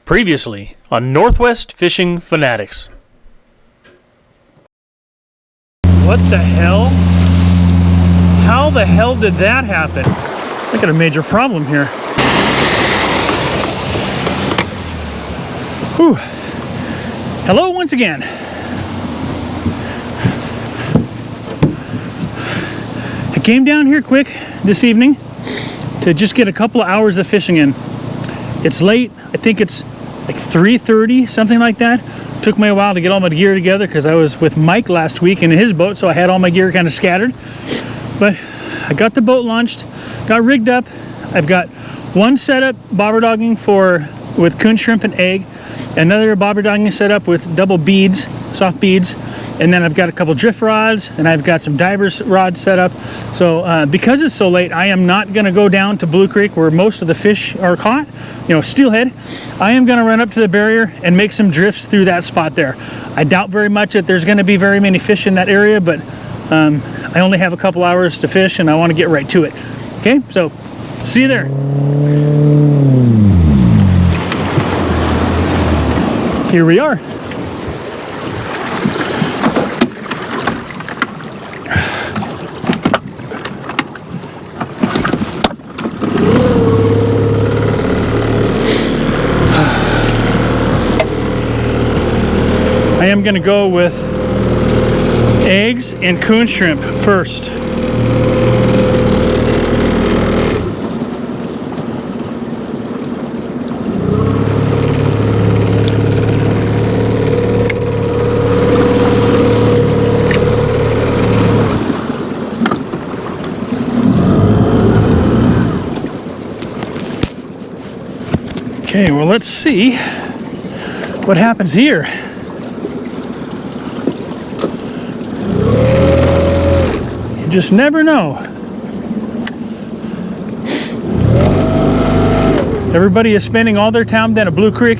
Previously on Northwest Fishing Fanatics. What the hell? How the hell did that happen? I got a major problem here. Whew. Hello once again. I came down here quick this evening to just get a couple of hours of fishing in. It's late. I think it's like 3:30, something like that. Took me a while to get all my gear together because I was with Mike last week in his boat, so I had all my gear kind of scattered. But I got the boat launched, got rigged up. I've got one setup bobber dogging with coon shrimp and egg, another bobber dogging setup with double beads, soft beads, and then I've got a couple drift rods, and I've got some divers rods set up. So because it's so late, I am not going to go down to Blue Creek where most of the fish are caught, Steelhead. I am going to run up to the barrier and make some drifts through that spot there. I doubt very much that there's going to be very many fish in that area, but I only have a couple hours to fish and I want to get right to it. Okay, so see you there. Here we are. I am going to go with eggs and coon shrimp first. Okay, well, let's see what happens here. You just never know. Everybody is spending all their time down at Blue Creek.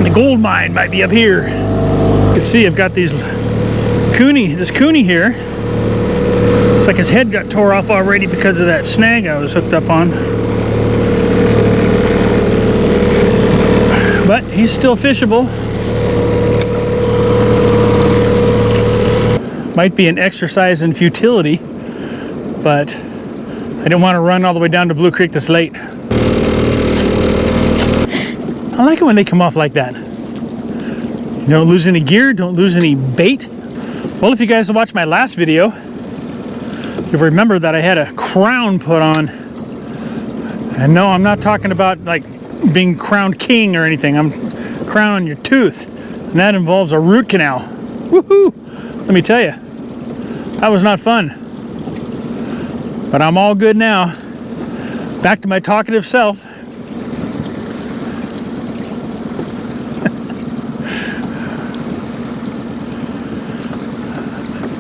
The gold mine might be up here. You can see I've got this coonie here. It's like his head got tore off already because of that snag I was hooked up on. But he's still fishable. Might be an exercise in futility, but I don't want to run all the way down to Blue Creek this late. I like it when they come off like that. You don't lose any gear, don't lose any bait. Well, if you guys watched my last video, you'll remember that I had a crown put on. And no, I'm not talking about like being crowned king or anything. I'm crowning your tooth, and that involves a root canal. Woohoo! Let me tell you, that was not fun. But I'm all good now. Back to my talkative self.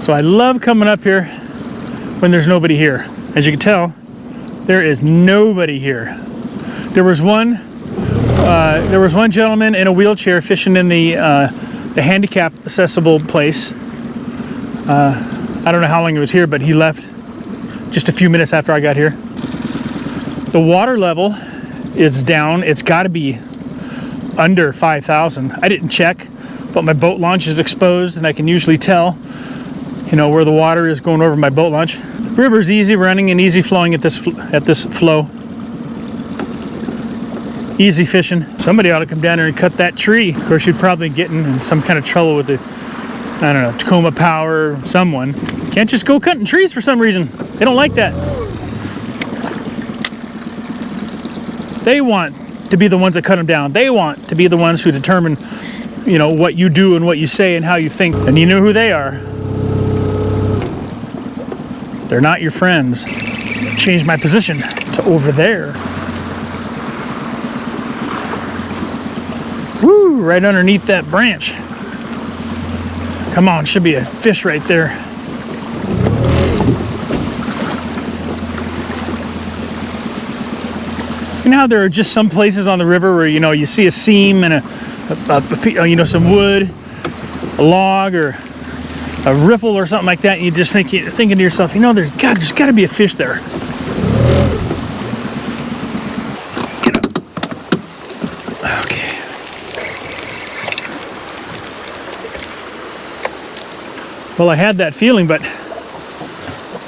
So I love coming up here when there's nobody here. As you can tell, there is nobody here. There was one gentleman in a wheelchair fishing in the handicap accessible place. I don't know how long he was here, but he left just a few minutes after I got here. The water level is down. It's got to be under 5,000. I didn't check, but my boat launch is exposed, and I can usually tell, where the water is going over my boat launch. The river's easy running and easy flowing at this flow. Easy fishing. Somebody ought to come down there and cut that tree. Of course, you'd probably get in some kind of trouble with the, I don't know, Tacoma Power, someone. Can't just go cutting trees for some reason. They don't like that. They want to be the ones that cut them down. They want to be the ones who determine, what you do and what you say and how you think. And you know who they are. They're not your friends. Change my position to over there. Woo, right underneath that branch. Come on, should be a fish right there. You know how there are just some places on the river where, you see a seam and some wood, a log, or a riffle or something like that, and you just thinking to yourself, you know, there's got to be a fish there. Okay. Well, I had that feeling, but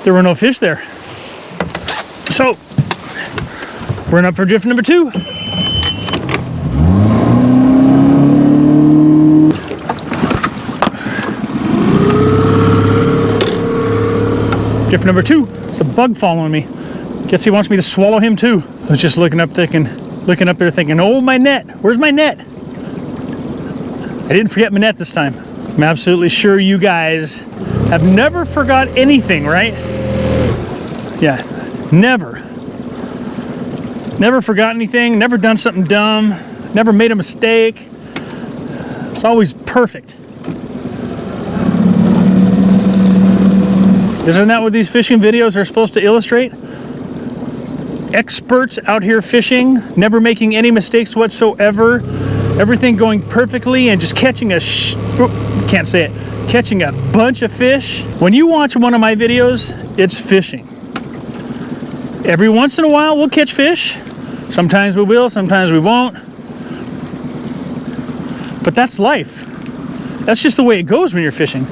there were no fish there. So we're up for drift number 2. Drift number 2. It's a bug following me. Guess he wants me to swallow him too. I was just looking up there thinking, oh, my net. Where's my net? I didn't forget my net this time. I'm absolutely sure you guys have never forgot anything, right? Yeah, never. Never forgot anything, never done something dumb, never made a mistake. It's always perfect. Isn't that what these fishing videos are supposed to illustrate? Experts out here fishing, never making any mistakes whatsoever, everything going perfectly, and just catching catching a bunch of fish. When you watch one of my videos, it's fishing. Every once in a while, we'll catch fish. Sometimes we will, sometimes we won't. But that's life. That's just the way it goes when you're fishing.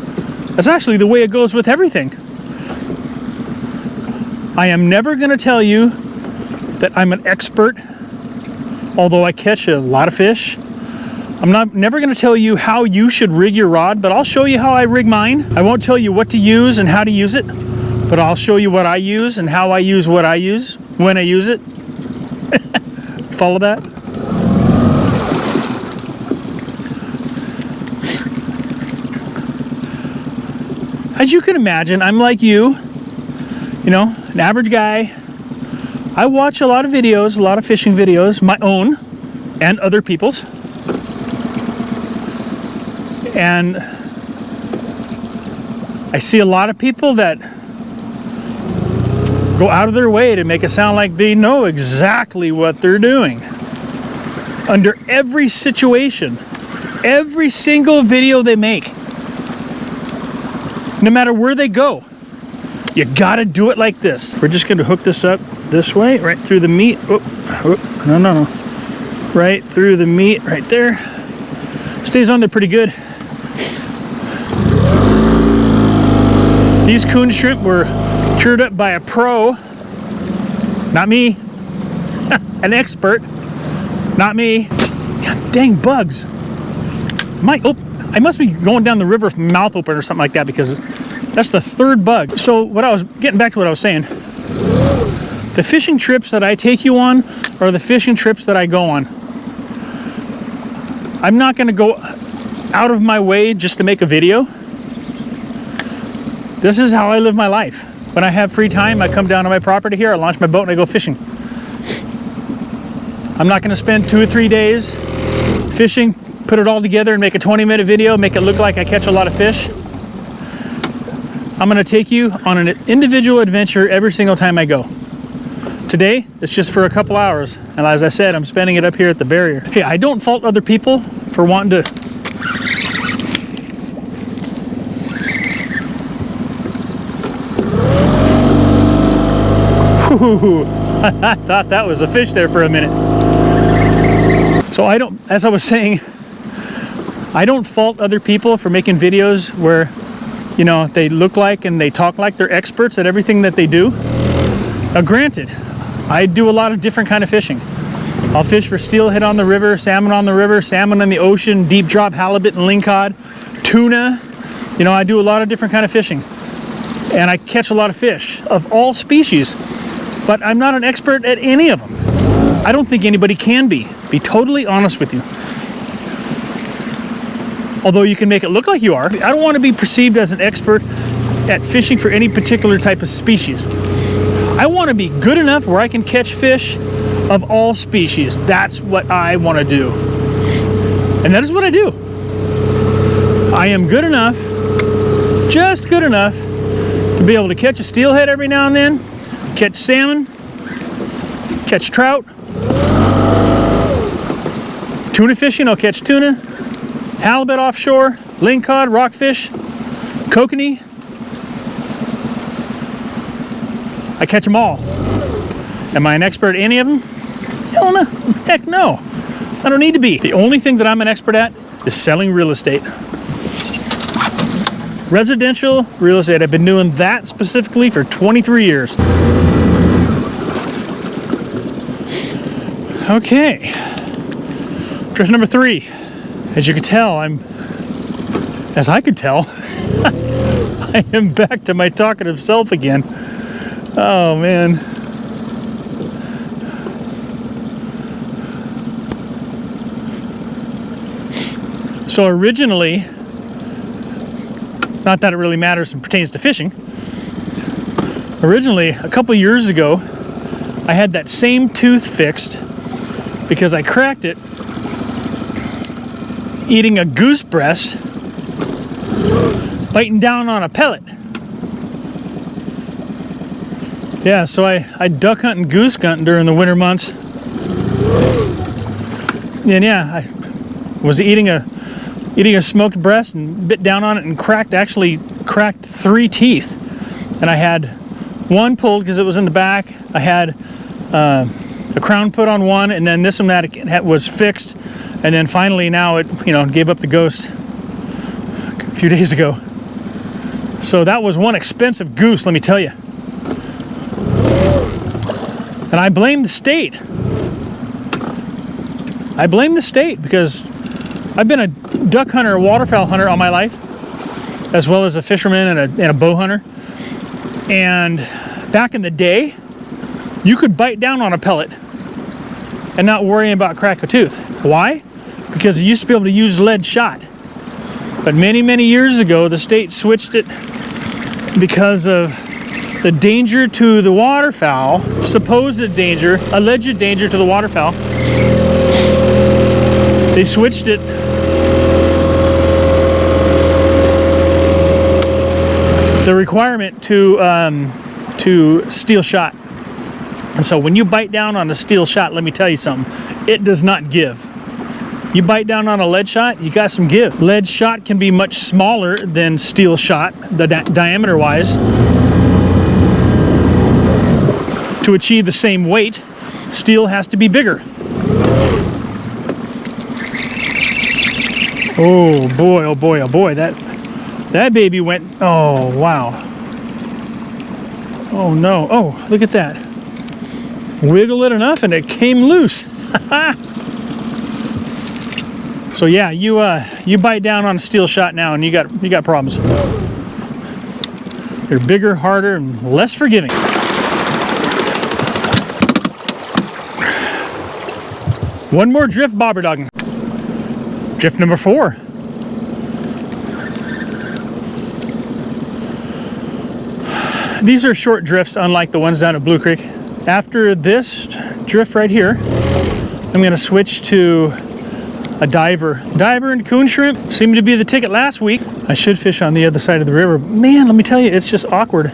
That's actually the way it goes with everything. I am never going to tell you that I'm an expert, although I catch a lot of fish. I'm never going to tell you how you should rig your rod, but I'll show you how I rig mine. I won't tell you what to use and how to use it, but I'll show you what I use and how I use what I use when I use it. Follow that? As you can imagine, I'm like you know, an average guy. I watch a lot of videos, a lot of fishing videos, my own and other people's. And I see a lot of people that go out of their way to make it sound like they know exactly what they're doing. Under every situation, every single video they make, no matter where they go, you gotta do it like this. We're just gonna hook this up this way, right through the meat. No. Right through the meat, right there. Stays on there pretty good. These Coon shrimp were cured up by a pro, not me, an expert, not me. God dang bugs. I must be going down the river with my mouth open or something like that, because that's the 3rd bug. So getting back to what I was saying, the fishing trips that I take you on are the fishing trips that I go on. I'm not gonna go out of my way just to make a video. This is how I live my life. When I have free time, I come down to my property here, I launch my boat and I go fishing. I'm not gonna spend 2 or 3 days fishing, put it all together and make a 20-minute video, make it look like I catch a lot of fish. I'm gonna take you on an individual adventure every single time I go. Today, it's just for a couple hours. And as I said, I'm spending it up here at the barrier. Hey, I don't fault other people for wanting to I thought that was a fish there for a minute. So as I was saying, I don't fault other people for making videos where, you know, they look like and they talk like they're experts at everything that they do. Now granted, I do a lot of different kind of fishing. I'll fish for steelhead on the river, salmon on the river, salmon in the ocean, deep drop halibut and lingcod, tuna. You know, I do a lot of different kind of fishing. And I catch a lot of fish of all species. But I'm not an expert at any of them. I don't think anybody can be totally honest with you. Although you can make it look like you are. I don't want to be perceived as an expert at fishing for any particular type of species. I want to be good enough where I can catch fish of all species. That's what I want to do. And that is what I do. I am good enough, just good enough, to be able to catch a steelhead every now and then, catch salmon, catch trout, tuna fishing, I'll catch tuna, halibut offshore, lingcod, rockfish, kokanee, I catch them all. Am I an expert at any of them? Hell no. Heck no. I don't need to be. The only thing that I'm an expert at is selling real estate. Residential real estate. I've been doing that specifically for 23 years. Okay. Drift number 3. As you could tell, as I could tell, I am back to my talkative self again. Oh man. So originally, not that it really matters and pertains to fishing, originally a couple years ago I had that same tooth fixed because I cracked it eating a goose breast, biting down on a pellet. Yeah, so I duck hunt and goose hunt during the winter months. And yeah, I was eating a smoked breast and bit down on it and actually cracked 3 teeth. And I had one pulled because it was in the back. I had a crown put on one, and then this one that was fixed. And then finally now it, gave up the ghost a few days ago. So that was one expensive goose, let me tell you. And I blame the state. I blame the state because I've been a duck hunter, a waterfowl hunter all my life, as well as a fisherman and a bow hunter. And back in the day, you could bite down on a pellet and not worry about crack a tooth. Why? Because you used to be able to use lead shot. But many, many years ago, the state switched it because of the danger to the waterfowl, supposed danger, alleged danger to the waterfowl. They switched it the requirement to steel shot. And so when you bite down on a steel shot, let me tell you something, it does not give. You bite down on a lead shot, you got some give. Lead shot can be much smaller than steel shot, the diameter wise. To achieve the same weight, steel has to be bigger. Oh boy, oh boy, oh boy, that baby went, oh wow. Oh no, oh, look at that. Wiggle it enough and it came loose. So yeah, you bite down on a steel shot now and you got problems. They're bigger, harder, and less forgiving. One more drift bobber dogging. Drift number 4. These are short drifts, unlike the ones down at Blue Creek. After this drift right here, I'm going to switch to a diver. Diver and coon shrimp seemed to be the ticket last week. I should fish on the other side of the river. Man, let me tell you, it's just awkward.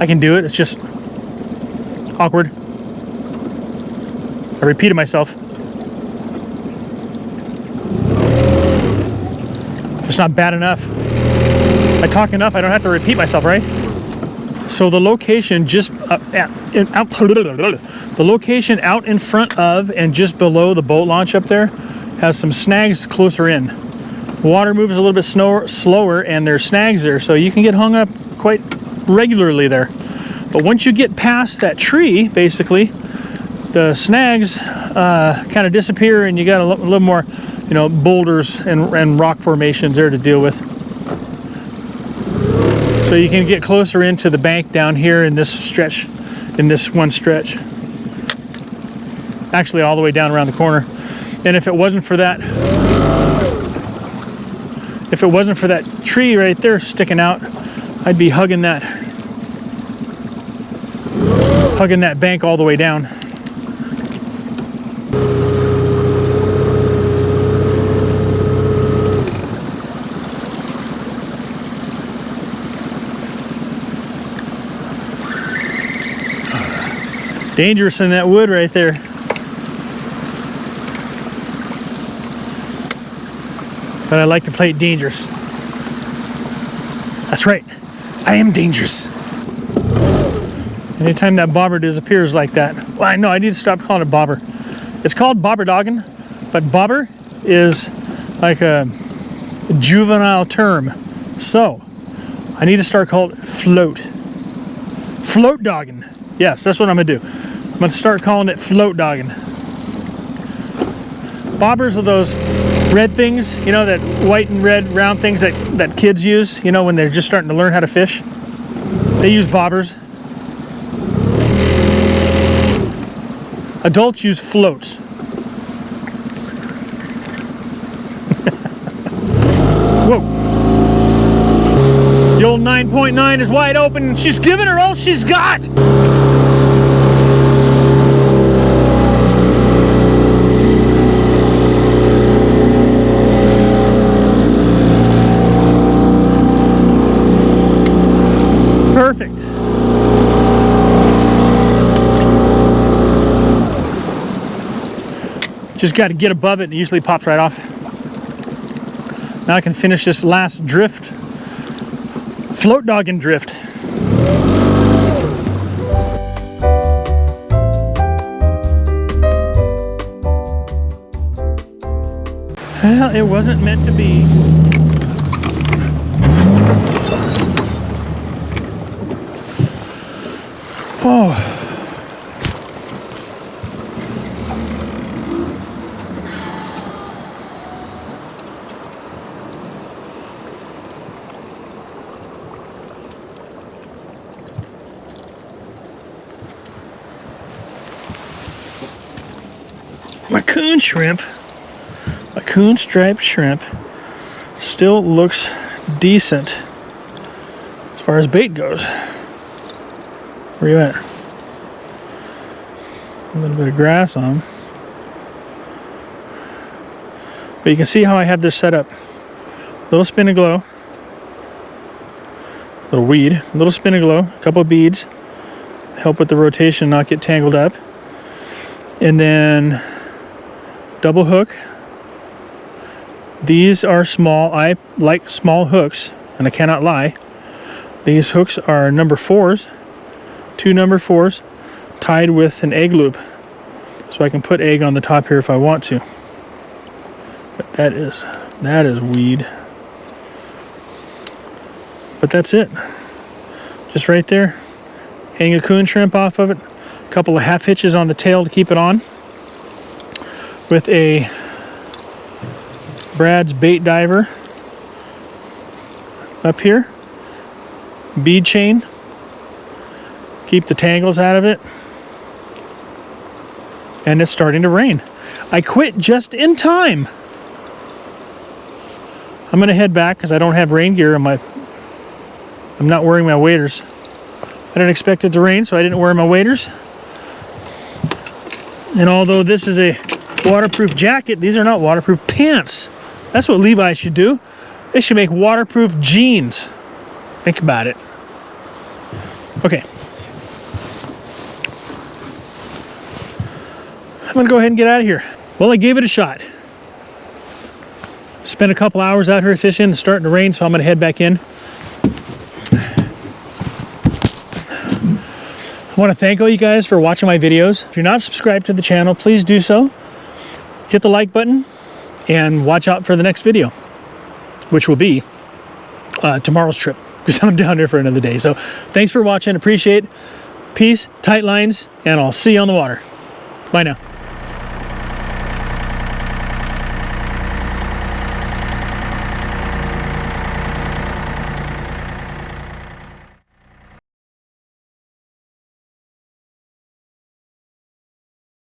I can do it, it's just awkward. I repeated myself. If it's not bad enough, I talk enough, I don't have to repeat myself, right? So the location just the location out in front of and just below the boat launch up there has some snags closer in. The water moves a little bit slower and there's snags there, so you can get hung up quite regularly there. But once you get past that tree, basically, the snags kind of disappear and you got a little more, boulders and rock formations there to deal with. So you can get closer into the bank down here in this stretch, in this one stretch. Actually, all the way down around the corner. And if it wasn't for that, tree right there sticking out, I'd be hugging that bank all the way down. Dangerous in that wood right there. but I like to play it dangerous. That's right, I am dangerous. Anytime that bobber disappears like that, well, I know I need to stop calling it bobber. It's called bobber doggin, but bobber is like a juvenile term. So I need to start calling it float. Float doggin. Yes, that's what I'm gonna do. I'm gonna start calling it float doggin. Bobbers are those red things, you know, that white and red round things that kids use, you know, when they're just starting to learn how to fish. They use bobbers. Adults use floats. Whoa. The old 9.9 is wide open and she's giving her all she's got. Perfect. Just got to get above it and it usually pops right off. Now I can finish this last drift. Float doggin drift. Well, it wasn't meant to be. Oh. My coon shrimp, my coon striped shrimp, still looks decent as far as bait goes. Where you at? A little bit of grass on them. But you can see how I have this set up. Little spin and glow, little weed, little spin and glow, a couple of beads, help with the rotation, not get tangled up. And then double hook. These are small. I like small hooks, and I cannot lie. These hooks are number 4s, 2 number 4s, tied with an egg loop, so I can put egg on the top here if I want to. But that is weed. But that's it. Just right there. Hang a coon shrimp off of it. A couple of half hitches on the tail to keep it on. With a Brad's bait diver up here. Bead chain. Keep the tangles out of it. And it's starting to rain. I quit just in time. I'm gonna head back because I don't have rain gear on my. I'm not wearing my waders. I didn't expect it to rain, so I didn't wear my waders. And although this is a waterproof jacket, these are not waterproof pants. That's what Levi should do. They should make waterproof jeans. Think about it. Okay. I'm gonna go ahead and get out of here. Well, I gave it a shot. Spent a couple hours out here fishing. It's starting to rain, so I'm gonna head back in. I want to thank all you guys for watching my videos. If you're not subscribed to the channel, please do so. Hit the like button and watch out for the next video, which will be tomorrow's trip, because I'm down there for another day. So thanks for watching. Appreciate it. Peace, tight lines, and I'll see you on the water. Bye now.